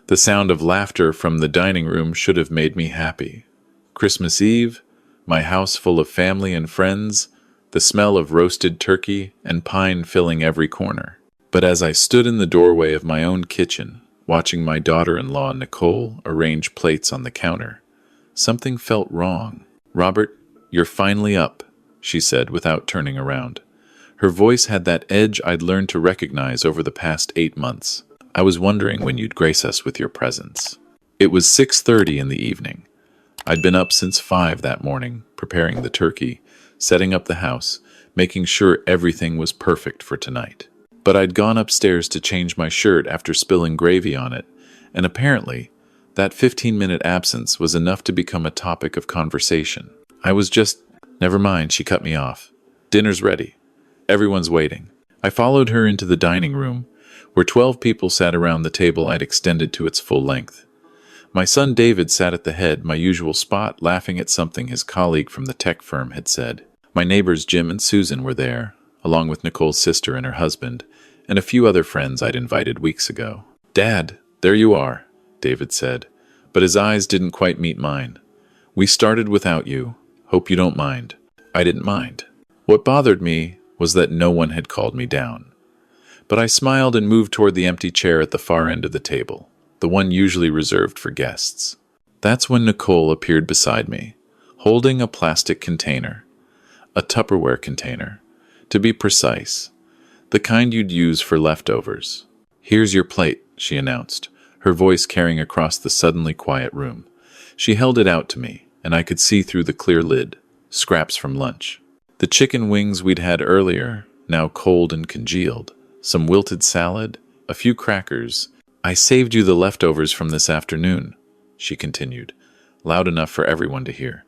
The sound of laughter from the dining room should have made me happy. Christmas Eve, my house full of family and friends, the smell of roasted turkey and pine filling every corner. But as I stood in the doorway of my own kitchen, watching my daughter-in-law Nicole arrange plates on the counter, something felt wrong. "Robert, you're finally up," she said without turning around. Her voice had that edge I'd learned to recognize over the past 8 months. "I was wondering when you'd grace us with your presence." It was 6:30 in the evening. I'd been up since 5 that morning, preparing the turkey, setting up the house, making sure everything was perfect for tonight. But I'd gone upstairs to change my shirt after spilling gravy on it, and apparently, that 15-minute absence was enough to become a topic of conversation. I was just... Never mind, she cut me off. "Dinner's ready. Everyone's waiting." I followed her into the dining room, where 12 people sat around the table I'd extended to its full length. My son David sat at the head, my usual spot, laughing at something his colleague from the tech firm had said. My neighbors Jim and Susan were there, along with Nicole's sister and her husband, and a few other friends I'd invited weeks ago. "Dad, there you are," David said, but his eyes didn't quite meet mine. "We started without you. Hope you don't mind." I didn't mind. What bothered me was that no one had called me down. But I smiled and moved toward the empty chair at the far end of the table, the one usually reserved for guests. That's when Nicole appeared beside me, holding a plastic container. A Tupperware container, to be precise, the kind you'd use for leftovers. "Here's your plate," she announced, her voice carrying across the suddenly quiet room. She held it out to me, and I could see through the clear lid, scraps from lunch. The chicken wings we'd had earlier, now cold and congealed, some wilted salad, a few crackers. "I saved you the leftovers from this afternoon," she continued, loud enough for everyone to hear.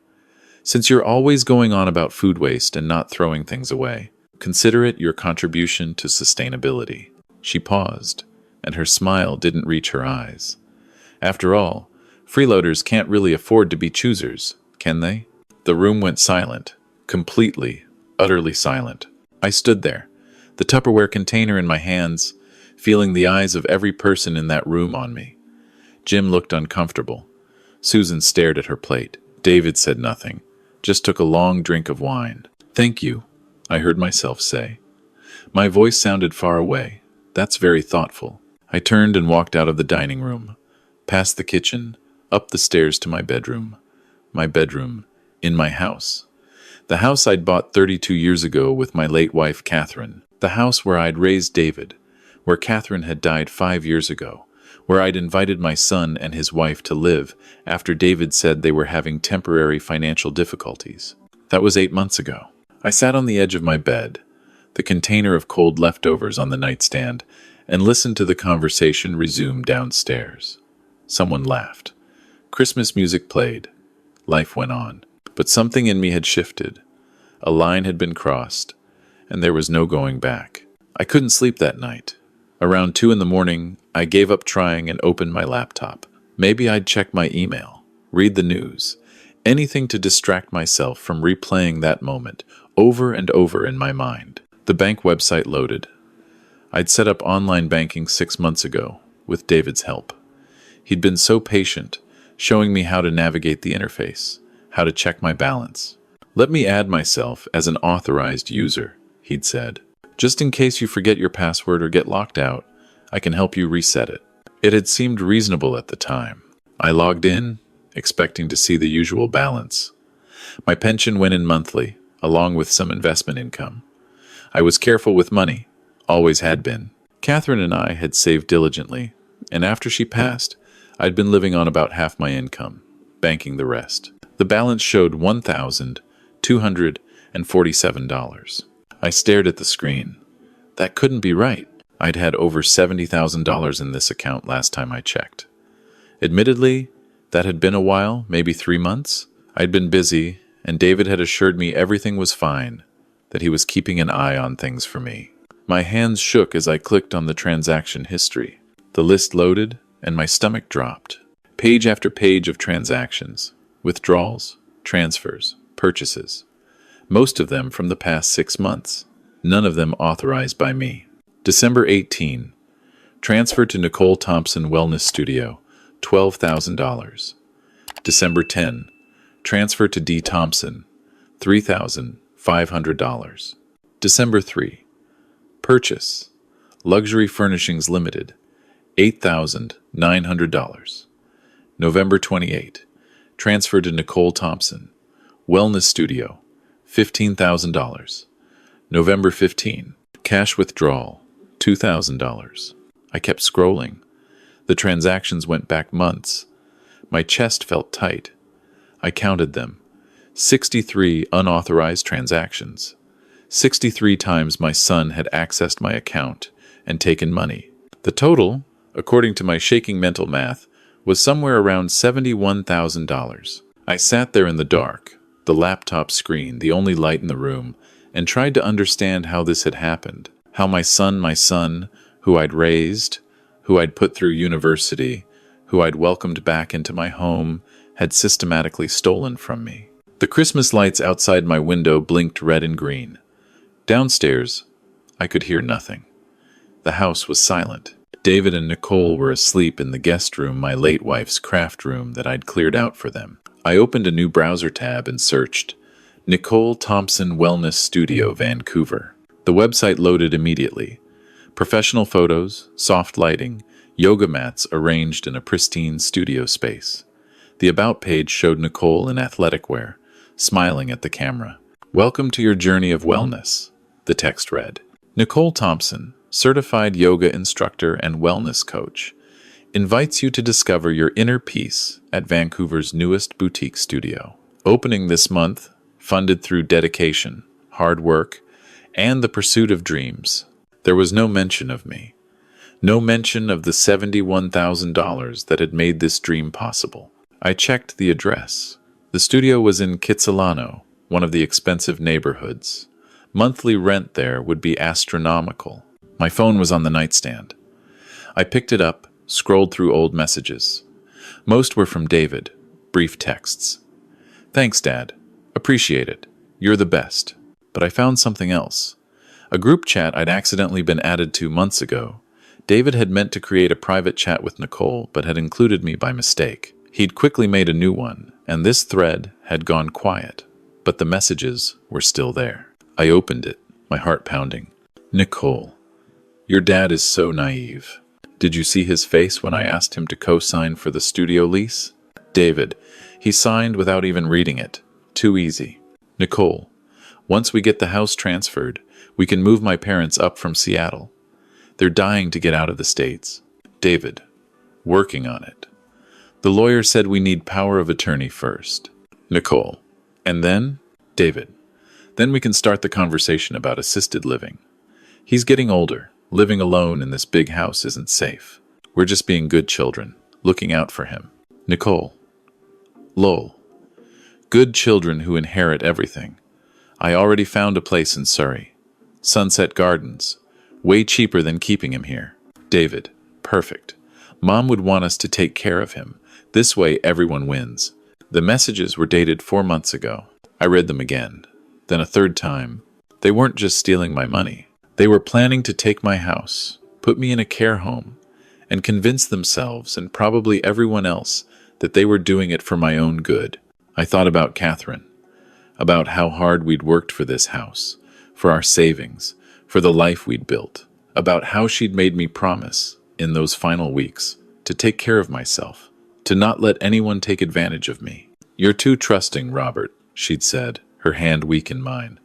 "Since you're always going on about food waste and not throwing things away, consider it your contribution to sustainability." She paused, and her smile didn't reach her eyes. After all, freeloaders can't really afford to be choosers, can they? The room went silent, completely, utterly silent. I stood there, the Tupperware container in my hands, feeling the eyes of every person in that room on me. Jim looked uncomfortable. Susan stared at her plate. David said nothing, just took a long drink of wine. "Thank you," I heard myself say. My voice sounded far away. That's very thoughtful. I turned and walked out of the dining room, past the kitchen, up the stairs to my bedroom. My bedroom, in my house. The house I'd bought 32 years ago with my late wife, Catherine. The house where I'd raised David, where Catherine had died 5 years ago, where I'd invited my son and his wife to live after David said they were having temporary financial difficulties. That was 8 months ago. I sat on the edge of my bed, the container of cold leftovers on the nightstand, and listened to the conversation resume downstairs. Someone laughed. Christmas music played. Life went on. But something in me had shifted. A line had been crossed, and there was no going back. I couldn't sleep that night. Around 2 in the morning, I gave up trying and opened my laptop. Maybe I'd check my email, read the news, anything to distract myself from replaying that moment over and over in my mind. The bank website loaded. I'd set up online banking 6 months ago, with David's help. He'd been so patient, showing me how to navigate the interface, how to check my balance. "Let me add myself as an authorized user," he'd said. "Just in case you forget your password or get locked out, I can help you reset it." It had seemed reasonable at the time. I logged in, expecting to see the usual balance. My pension went in monthly, along with some investment income. I was careful with money, always had been. Catherine and I had saved diligently, and after she passed, I'd been living on about half my income, banking the rest. The balance showed $1,247. I stared at the screen. That couldn't be right. I'd had over $70,000 in this account last time I checked. Admittedly, that had been a while, maybe 3 months. I'd been busy, and David had assured me everything was fine, that he was keeping an eye on things for me. My hands shook as I clicked on the transaction history. The list loaded, and my stomach dropped. Page after page of transactions. Withdrawals, transfers, purchases. Most of them from the past 6 months. None of them authorized by me. December 18. Transfer to Nicole Thompson Wellness Studio, $12,000. December 10, transfer to D. Thompson, $3,500. December 3, purchase, Luxury Furnishings Limited, $8,900. November 28, transfer to Nicole Thompson, Wellness Studio, $15,000. November 15, cash withdrawal, $2,000. I kept scrolling. The transactions went back months. My chest felt tight. I counted them. 63 unauthorized transactions. 63 times my son had accessed my account and taken money. The total, according to my shaking mental math, was somewhere around $71,000. I sat there in the dark, the laptop screen the only light in the room, and tried to understand how this had happened. How my son, who I'd raised, who I'd put through university, who I'd welcomed back into my home, had systematically stolen from me. The Christmas lights outside my window blinked red and green. Downstairs, I could hear nothing. The house was silent. David and Nicole were asleep in the guest room, my late wife's craft room that I'd cleared out for them. I opened a new browser tab and searched Nicole Thompson Wellness Studio, Vancouver. The website loaded immediately. Professional photos, soft lighting, yoga mats arranged in a pristine studio space. The About page showed Nicole in athletic wear, smiling at the camera. "Welcome to your journey of wellness," the text read. Nicole Thompson, certified yoga instructor and wellness coach, invites you to discover your inner peace at Vancouver's newest boutique studio. Opening this month, funded through dedication, hard work, and the pursuit of dreams. There was no mention of me. No mention of the $71,000 that had made this dream possible. I checked the address. The studio was in Kitsilano, one of the expensive neighborhoods. Monthly rent there would be astronomical. My phone was on the nightstand. I picked it up, scrolled through old messages. Most were from David, brief texts. "Thanks, Dad. Appreciate it. You're the best." But I found something else. A group chat I'd accidentally been added to months ago. David had meant to create a private chat with Nicole, but had included me by mistake. He'd quickly made a new one, and this thread had gone quiet. But the messages were still there. I opened it, my heart pounding. "Nicole, your dad is so naive. Did you see his face when I asked him to co-sign for the studio lease? David, he signed without even reading it. Too easy. Nicole, once we get the house transferred, we can move my parents up from Seattle. They're dying to get out of the States. David, working on it. The lawyer said we need power of attorney first. Nicole, and then? David, then we can start the conversation about assisted living. He's getting older. Living alone in this big house isn't safe. We're just being good children, looking out for him. Nicole, lol. Good children who inherit everything. I already found a place in Surrey. Sunset Gardens. Way cheaper than keeping him here. David, perfect. Mom would want us to take care of him. This way everyone wins. The messages were dated 4 months ago. I read them again. Then a third time. They weren't just stealing my money. They were planning to take my house, put me in a care home, and convince themselves and probably everyone else that they were doing it for my own good. I thought about Catherine, about how hard we'd worked for this house, for our savings, for the life we'd built, about how she'd made me promise, in those final weeks, to take care of myself, to not let anyone take advantage of me. "You're too trusting, Robert," she'd said, her hand weak in mine.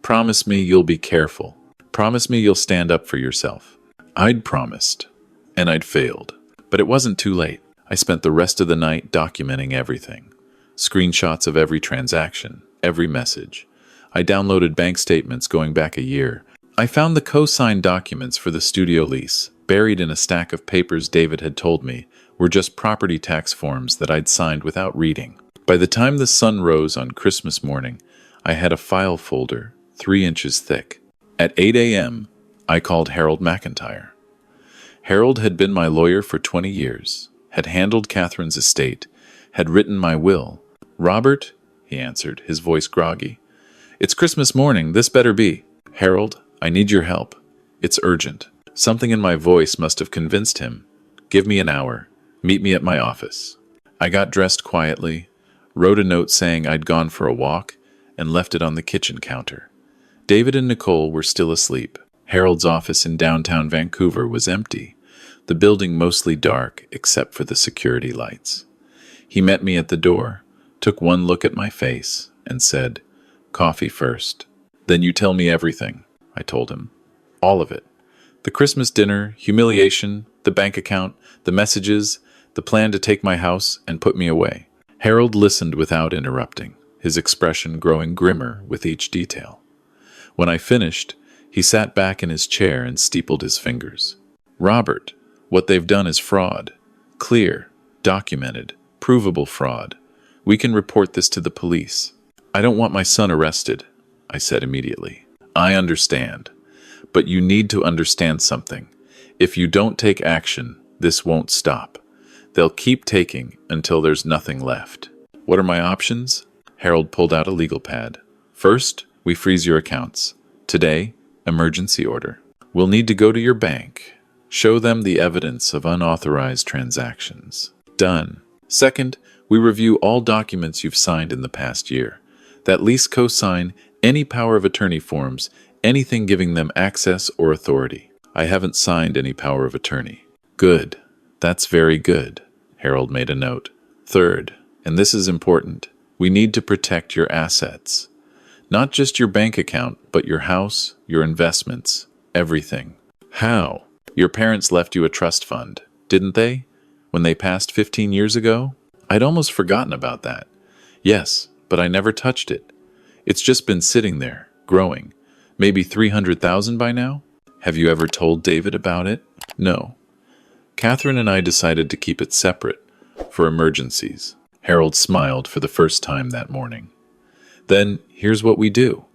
"Promise me you'll be careful. Promise me you'll stand up for yourself." I'd promised, and I'd failed. But it wasn't too late. I spent the rest of the night documenting everything. Screenshots of every transaction, every message. I downloaded bank statements going back a year. I found the co-signed documents for the studio lease, buried in a stack of papers David had told me were just property tax forms that I'd signed without reading. By the time the sun rose on Christmas morning, I had a file folder 3 inches thick. At 8 a.m., I called Harold McIntyre. Harold had been my lawyer for 20 years, had handled Catherine's estate, had written my will. "Robert," he answered, his voice groggy. "It's Christmas morning, this better be." "Harold, I need your help. It's urgent." Something in my voice must have convinced him. "Give me an hour. Meet me at my office. I got dressed quietly, wrote a note saying I'd gone for a walk, and left it on the kitchen counter. David and Nicole were still asleep. Harold's office in downtown Vancouver was empty, the building mostly dark except for the security lights. He met me at the door, took one look at my face, and said, "Coffee first." "Then you tell me everything," I told him. All of it. The Christmas dinner, humiliation, the bank account, the messages, the plan to take my house and put me away. Harold listened without interrupting, his expression growing grimmer with each detail. When I finished, he sat back in his chair and steepled his fingers. "Robert, what they've done is fraud. Clear, documented, provable fraud. We can report this to the police." "I don't want my son arrested," I said immediately. "I understand. But you need to understand something. If you don't take action, this won't stop. They'll keep taking until there's nothing left." "What are my options?" Harold pulled out a legal pad. "First, we freeze your accounts. Today, emergency order. We'll need to go to your bank. Show them the evidence of unauthorized transactions." "Done." "Second, we review all documents you've signed in the past year. That lease co-sign, any power of attorney forms, anything giving them access or authority." "I haven't signed any power of attorney." "Good. That's very good." Harold made a note. "Third, and this is important, we need to protect your assets. Not just your bank account, but your house, your investments, everything." "How?" "Your parents left you a trust fund, didn't they? When they passed 15 years ago?" I'd almost forgotten about that. "Yes, but I never touched it. It's just been sitting there, growing. Maybe 300,000 by now?" "Have you ever told David about it?" "No. Catherine and I decided to keep it separate, for emergencies." Harold smiled for the first time that morning. "Then, here's what we do.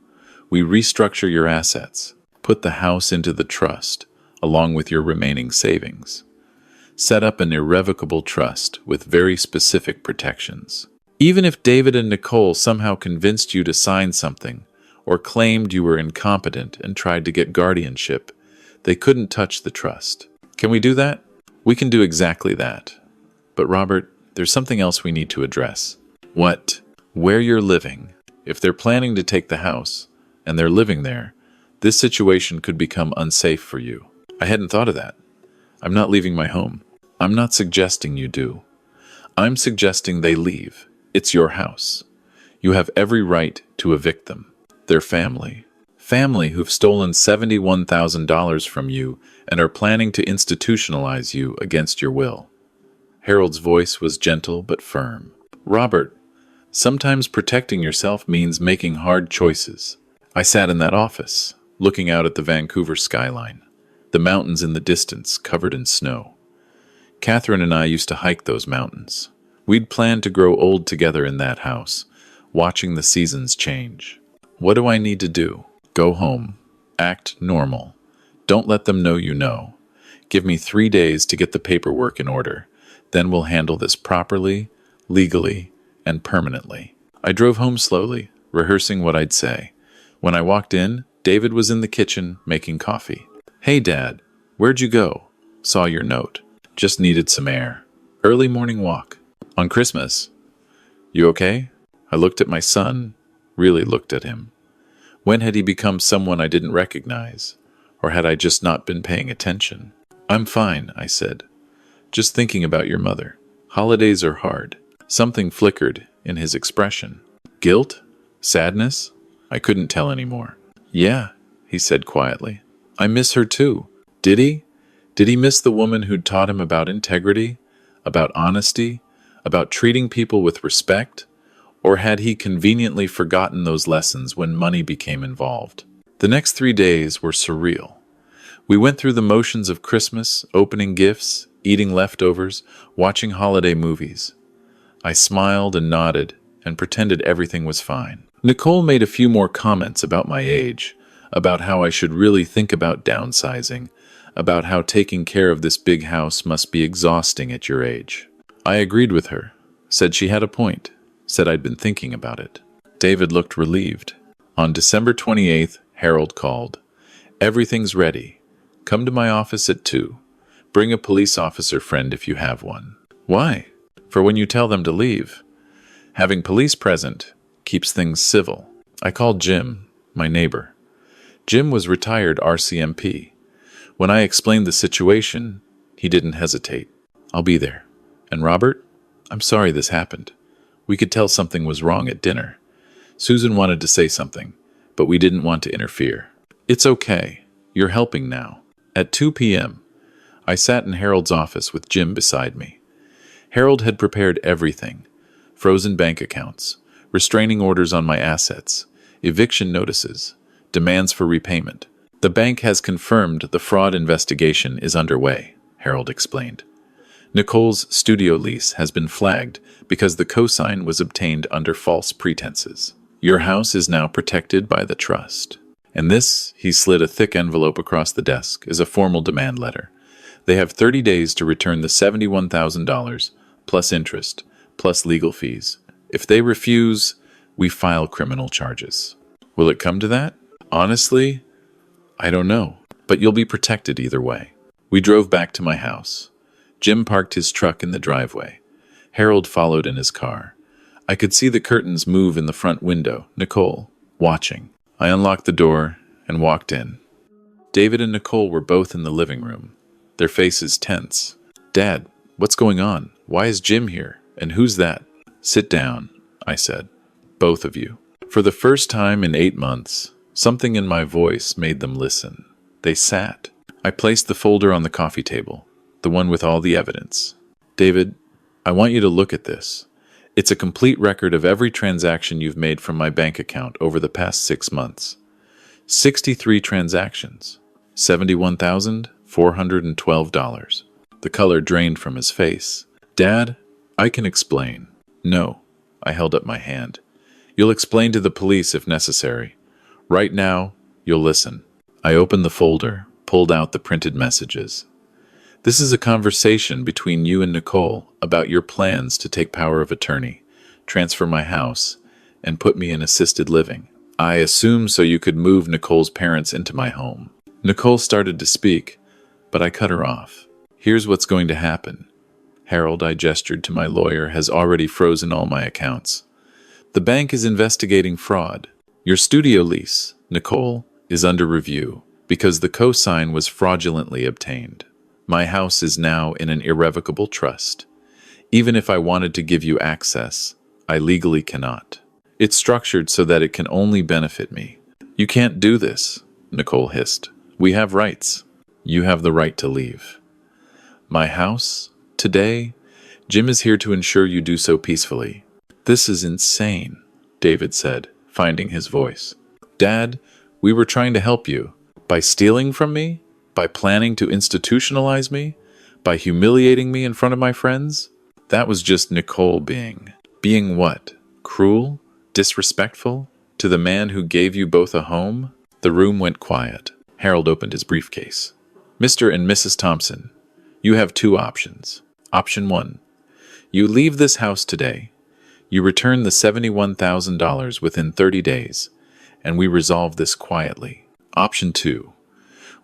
We restructure your assets, put the house into the trust, along with your remaining savings. Set up an irrevocable trust with very specific protections. Even if David and Nicole somehow convinced you to sign something, or claimed you were incompetent and tried to get guardianship, they couldn't touch the trust. Can we do that?" "We can do exactly that. But Robert, there's something else we need to address." "What?" "Where you're living. If they're planning to take the house, and they're living there, this situation could become unsafe for you." "I hadn't thought of that. I'm not leaving my home." "I'm not suggesting you do. I'm suggesting they leave. It's your house. You have every right to evict them. They're family. Family who've stolen $71,000 from you and are planning to institutionalize you against your will." Harold's voice was gentle but firm. "Robert, sometimes protecting yourself means making hard choices." I sat in that office, looking out at the Vancouver skyline, the mountains in the distance covered in snow. Catherine and I used to hike those mountains. We'd planned to grow old together in that house, watching the seasons change. What do I need to do? Go home. Act normal. Don't let them know you know. Give me 3 days to get the paperwork in order. Then we'll handle this properly, legally, and permanently. I drove home slowly, rehearsing what I'd say. When I walked in, David was in the kitchen making coffee. "Hey, Dad, where'd you go?" "Saw your note. Just needed some air. Early morning walk." "On Christmas. You okay?" I looked at my son, really looked at him. When had he become someone I didn't recognize? Or had I just not been paying attention? "I'm fine," I said. "Just thinking about your mother. Holidays are hard." Something flickered in his expression. Guilt? Sadness? I couldn't tell anymore. "Yeah," he said quietly. "I miss her too." Did he? Did he miss the woman who'd taught him about integrity, about honesty, about treating people with respect? Or had he conveniently forgotten those lessons when money became involved? The next 3 days were surreal. We went through the motions of Christmas, opening gifts, eating leftovers, watching holiday movies. I smiled and nodded and pretended everything was fine. Nicole made a few more comments about my age, about how I should really think about downsizing, about how taking care of this big house must be exhausting at your age. I agreed with her, said she had a point, said I'd been thinking about it. David looked relieved. On December 28th, Harold called. "Everything's ready. Come to my office at 2. Bring a police officer friend if you have one." Why? For when you tell them to leave. Having police present keeps things civil. I called Jim, my neighbor. Jim was retired RCMP. When I explained the situation, he didn't hesitate. I'll be there. And Robert, I'm sorry this happened. We could tell something was wrong at dinner. Susan wanted to say something, but we didn't want to interfere. It's okay. You're helping now. At 2 p.m., I sat in Harold's office with Jim beside me. Harold had prepared everything: frozen bank accounts, restraining orders on my assets, eviction notices, demands for repayment. The bank has confirmed the fraud investigation is underway, Harold explained. Nicole's studio lease has been flagged because the cosign was obtained under false pretenses. Your house is now protected by the trust. And this, he slid a thick envelope across the desk, is a formal demand letter. They have 30 days to return the $71,000, plus interest, plus legal fees. If they refuse, we file criminal charges. Will it come to that? Honestly, I don't know, but you'll be protected either way. We drove back to my house. Jim parked his truck in the driveway. Harold followed in his car. I could see the curtains move in the front window, Nicole, watching. I unlocked the door and walked in. David and Nicole were both in the living room, their faces tense. Dad, what's going on? Why is Jim here? And who's that? Sit down, I said. Both of you. For the first time in 8 months, something in my voice made them listen. They sat. I placed the folder on the coffee table, the one with all the evidence. David, I want you to look at this. It's a complete record of every transaction you've made from my bank account over the past 6 months. 63 transactions. $71,412. The color drained from his face. Dad, I can explain. No, I held up my hand. You'll explain to the police if necessary. Right now, you'll listen. I opened the folder, pulled out the printed messages. This is a conversation between you and Nicole about your plans to take power of attorney, transfer my house, and put me in assisted living. I assume so you could move Nicole's parents into my home. Nicole started to speak, but I cut her off. Here's what's going to happen. Harold, I gestured to my lawyer, has already frozen all my accounts. The bank is investigating fraud. Your studio lease, Nicole, is under review because the cosign was fraudulently obtained. My house is now in an irrevocable trust. Even if I wanted to give you access, I legally cannot. It's structured so that it can only benefit me. You can't do this, Nicole hissed. We have rights. You have the right to leave. My house, today, Jim is here to ensure you do so peacefully. This is insane, David said, finding his voice. Dad, we were trying to help you. By stealing from me? By planning to institutionalize me? By humiliating me in front of my friends? That was just Nicole being what? Cruel? Disrespectful? To the man who gave you both a home? The room went quiet. Harold opened his briefcase. Mr. and Mrs. Thompson, you have 2 options. Option 1. You leave this house today. You return the $71,000 within 30 days, and we resolve this quietly. Option 2.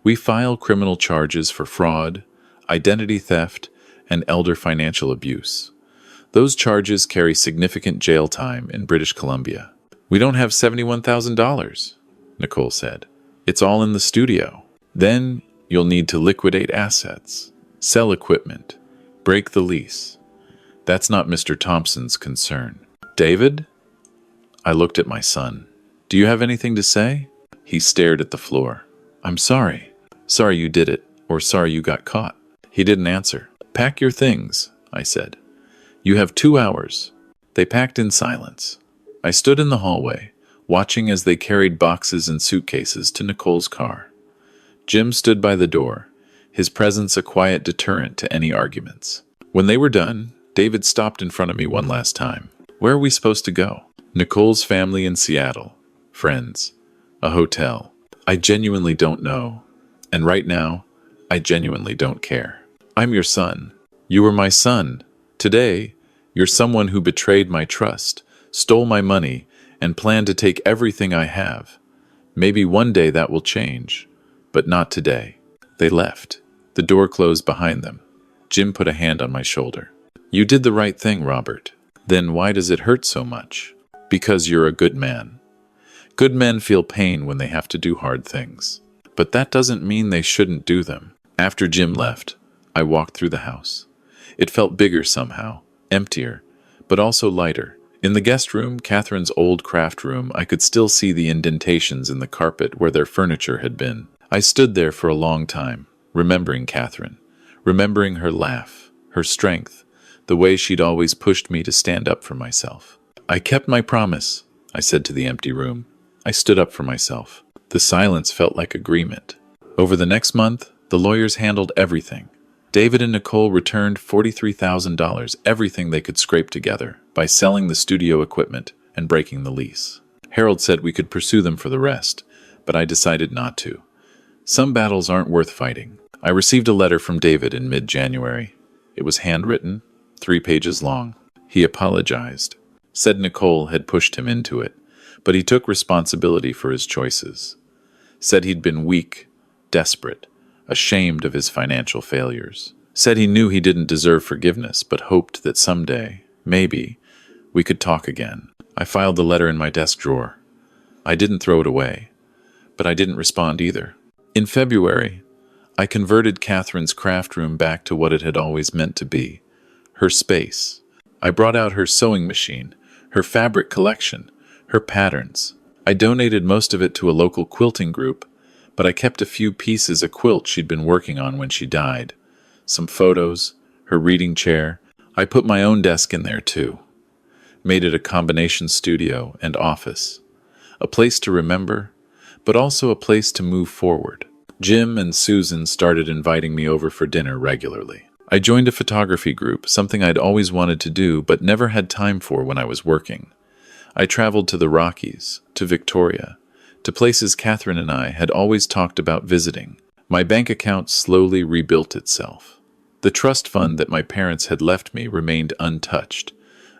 We file criminal charges for fraud, identity theft, and elder financial abuse. Those charges carry significant jail time in British Columbia. We don't have $71,000, Nicole said. It's all in the studio. Then you'll need to liquidate assets, sell equipment, break the lease. That's not Mr. Thompson's concern. David? I looked at my son. Do you have anything to say? He stared at the floor. I'm sorry. Sorry you did it, or sorry you got caught. He didn't answer. Pack your things, I said. You have 2 hours. They packed in silence. I stood in the hallway, watching as they carried boxes and suitcases to Nicole's car. Jim stood by the door, his presence a quiet deterrent to any arguments. When they were done, David stopped in front of me one last time. Where are we supposed to go? Nicole's family in Seattle. Friends. A hotel. I genuinely don't know. And right now, I genuinely don't care. I'm your son. You were my son. Today, you're someone who betrayed my trust, stole my money, and planned to take everything I have. Maybe one day that will change, but not today. They left. The door closed behind them. Jim put a hand on my shoulder. You did the right thing, Robert. Then why does it hurt so much? Because you're a good man. Good men feel pain when they have to do hard things. But that doesn't mean they shouldn't do them. After Jim left, I walked through the house. It felt bigger somehow, emptier, but also lighter. In the guest room, Catherine's old craft room, I could still see the indentations in the carpet where their furniture had been. I stood there for a long time, remembering Catherine, remembering her laugh, her strength, the way she'd always pushed me to stand up for myself. I kept my promise, I said to the empty room. I stood up for myself. The silence felt like agreement. Over the next month, the lawyers handled everything. David and Nicole returned $43,000, everything they could scrape together, by selling the studio equipment and breaking the lease. Harold said we could pursue them for the rest, but I decided not to. Some battles aren't worth fighting. I received a letter from David in mid-January. It was handwritten, 3 pages long. He apologized, said Nicole had pushed him into it, but he took responsibility for his choices. Said he'd been weak, desperate, ashamed of his financial failures. Said he knew he didn't deserve forgiveness, but hoped that someday, maybe, we could talk again. I filed the letter in my desk drawer. I didn't throw it away, but I didn't respond either. In February, I converted Catherine's craft room back to what it had always meant to be, her space. I brought out her sewing machine, her fabric collection, her patterns. I donated most of it to a local quilting group, but I kept a few pieces of quilt she'd been working on when she died. Some photos, her reading chair. I put my own desk in there too. Made it a combination studio and office. A place to remember, but also a place to move forward. Jim and Susan started inviting me over for dinner regularly. I joined a photography group, something I'd always wanted to do but never had time for when I was working. I traveled to the Rockies, to Victoria, to places Catherine and I had always talked about visiting. My bank account slowly rebuilt itself. The trust fund that my parents had left me remained untouched,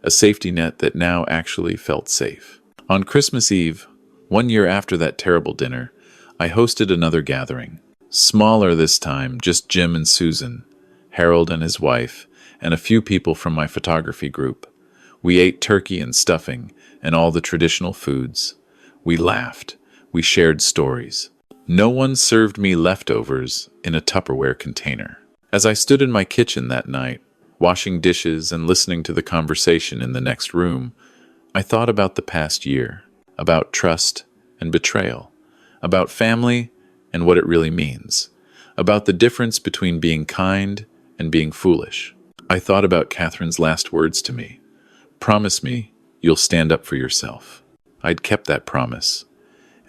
a safety net that now actually felt safe. On Christmas Eve, 1 year after that terrible dinner, I hosted another gathering. Smaller this time, just Jim and Susan, Harold and his wife, and a few people from my photography group. We ate turkey and stuffing and all the traditional foods. We laughed. We shared stories. No one served me leftovers in a Tupperware container. As I stood in my kitchen that night, washing dishes and listening to the conversation in the next room, I thought about the past year, about trust and betrayal, about family and what it really means, about the difference between being kind and being foolish. I thought about Catherine's last words to me. Promise me you'll stand up for yourself. I'd kept that promise.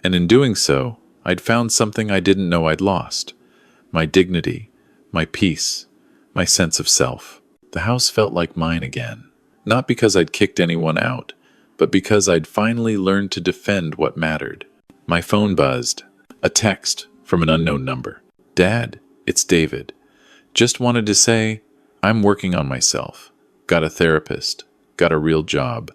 And in doing so, I'd found something I didn't know I'd lost. My dignity, my peace, my sense of self. The house felt like mine again. Not because I'd kicked anyone out, but because I'd finally learned to defend what mattered. My phone buzzed. A text from an unknown number. Dad, it's David. Just wanted to say, I'm working on myself. Got a therapist. Got a real job.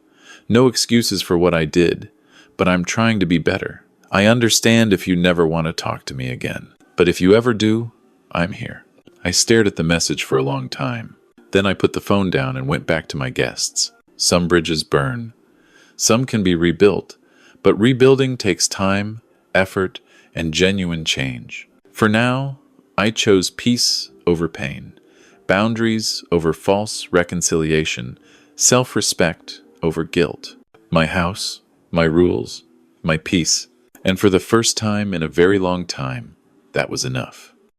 No excuses for what I did, but I'm trying to be better. I understand if you never want to talk to me again, but if you ever do, I'm here. I stared at the message for a long time. Then I put the phone down and went back to my guests. Some bridges burn. Some can be rebuilt, but rebuilding takes time, effort, and genuine change. For now, I chose peace over pain, boundaries over false reconciliation, self-respect over guilt. My house, my rules, my peace. And for the first time in a very long time, that was enough.